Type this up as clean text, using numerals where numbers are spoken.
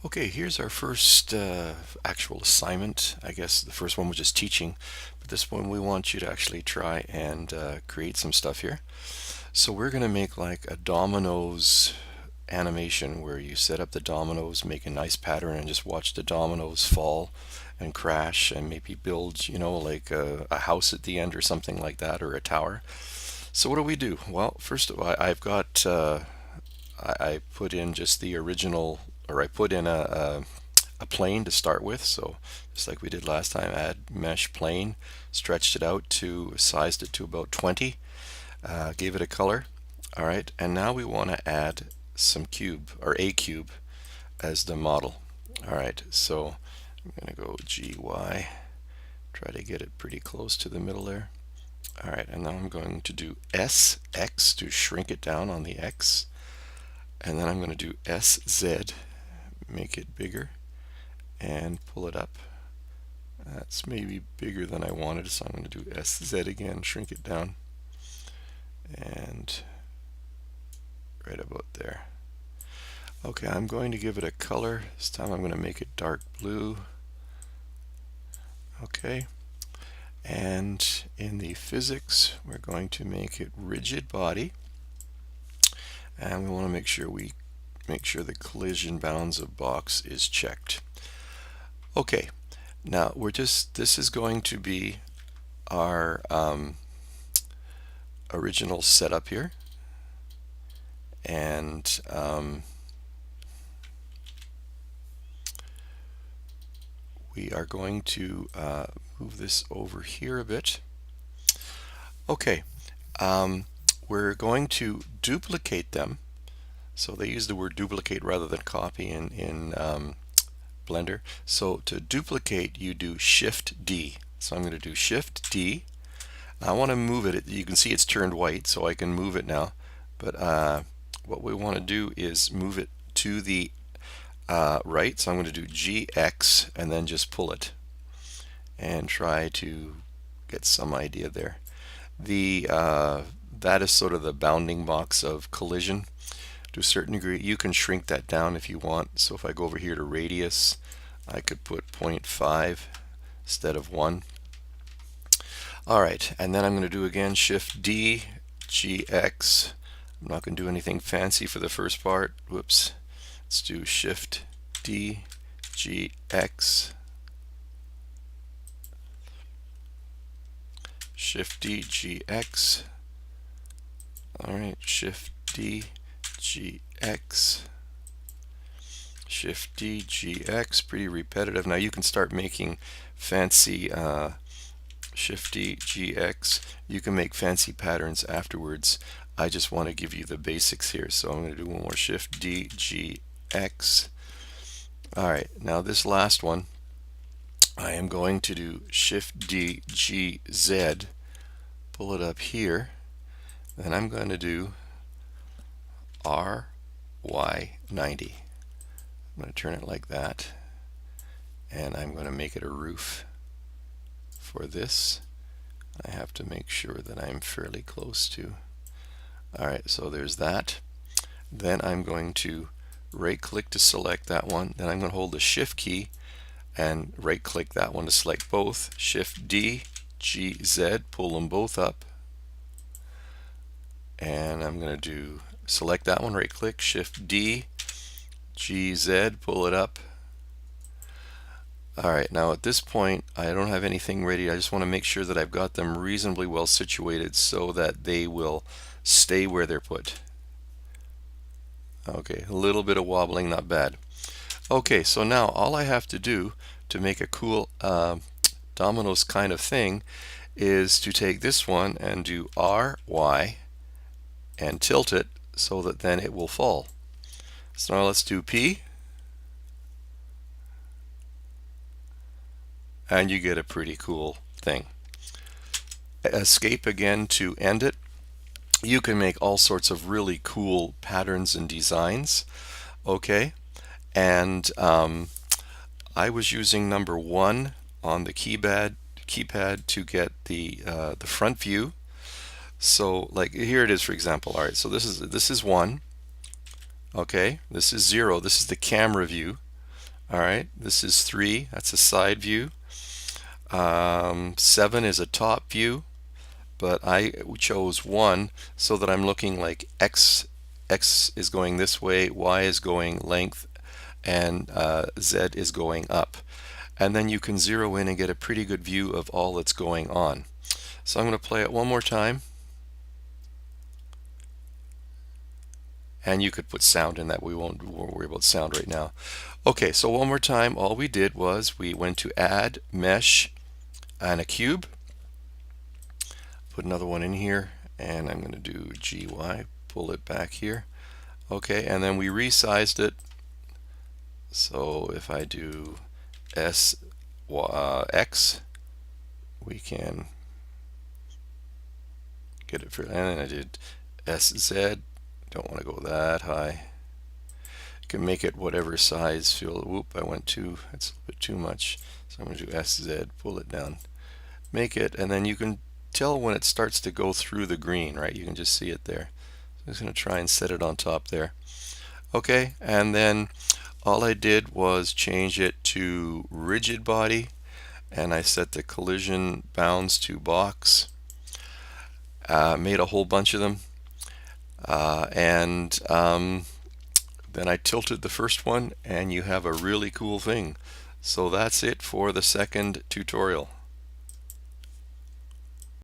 Okay, here's our first actual assignment. I guess the first one was just teaching, but this one we want you to actually try and create some stuff here. So we're going to make like a dominoes animation where you set up the dominoes, make a nice pattern, and just watch the dominoes fall and crash and maybe build, like a house at the end or something like that, or a tower. So what do we do? Well, first of all, I've got I put in just the original, or I put in a plane to start with. So just like we did last time, add mesh plane, stretched it out to, sized it to about 20, gave it a color. All right, and now we want to add some cube, or a cube, as the model. All right, so I'm going to go GY, try to get it pretty close to the middle there. All right, and now I'm going to do SX to shrink it down on the X. And then I'm going to do SZ, make it bigger, and pull it up. That's maybe bigger than I wanted, so I'm going to do SZ again, shrink it down, and right about there. Okay, I'm going to give it a color. This time I'm going to make it dark blue. Okay, and in the physics, we're going to make it rigid body, and we want to make sure the collision bounds of box is checked. Okay, now this is going to be our original setup here, and we are going to move this over here a bit. Okay, we're going to duplicate them. So they use the word duplicate rather than copy in Blender. So to duplicate, you do Shift D. So I'm going to do Shift D. I want to move it. You can see it's turned white, so I can move it now. But what we want to do is move it to the right. So I'm going to do GX and then just pull it and try to get some idea there. That is sort of the bounding box of collision. To a certain degree, you can shrink that down if you want. So if I go over here to radius, I could put 0.5 instead of 1. All right, and then I'm going to do again Shift D, GX. I'm not going to do anything fancy for the first part. Whoops. Let's do Shift D, GX. Shift D, GX. All right, Shift D, GX, Shift D, GX, pretty repetitive. Now you can start making fancy Shift D, GX. You can make fancy patterns afterwards. I just want to give you the basics here. So I'm going to do one more Shift D, GX. All right, now this last one, I am going to do Shift D, GZ, pull it up here. Then I'm going to do RY90. I'm going to turn it like that, and I'm going to make it a roof. For this, I have to make sure that I'm fairly close to. Alright, so there's that. Then I'm going to right click to select that one. Then I'm going to hold the Shift key and right click that one to select both. Shift D, GZ, pull them both up. And I'm going to do select that one, right click, Shift D, GZ, pull it up. Alright, now at this point I don't have anything ready. I just want to make sure that I've got them reasonably well situated so that they will stay where they're put. Okay, a little bit of wobbling, not bad. Okay, so now all I have to do to make a cool dominoes kind of thing is to take this one and do RY and tilt it so that then it will fall. So now let's do P, and you get a pretty cool thing. Escape again to end it. You can make all sorts of really cool patterns and designs. Okay, and I was using number 1 on the keypad to get the front view. So like here it is, for example. All right, so this is 1. Okay, this is 0. This is the camera view. All right, this is 3. That's a side view. 7 is a top view, but I chose 1 so that I'm looking like X is going this way, Y is going length, and Z is going up. And then you can zero in and get a pretty good view of all that's going on. So I'm going to play it one more time. And you could put sound in that. We won't worry about sound right now. Okay, so one more time. All we did was we went to add, mesh, and a cube. Put another one in here, and I'm going to do GY, pull it back here. Okay, and then we resized it. So if I do X, we can get it for, and I did SZ. Don't want to go that high. You can make it whatever size. Feel, whoop, I went too, that's a bit too much. So I'm going to do SZ, pull it down, make it, and then you can tell when it starts to go through the green, right? You can just see it there. So I'm just going to try and set it on top there. Okay, and then all I did was change it to rigid body, and I set the collision bounds to box. Made a whole bunch of them, and then I tilted the first one, and you have a really cool thing. So that's it for the second tutorial.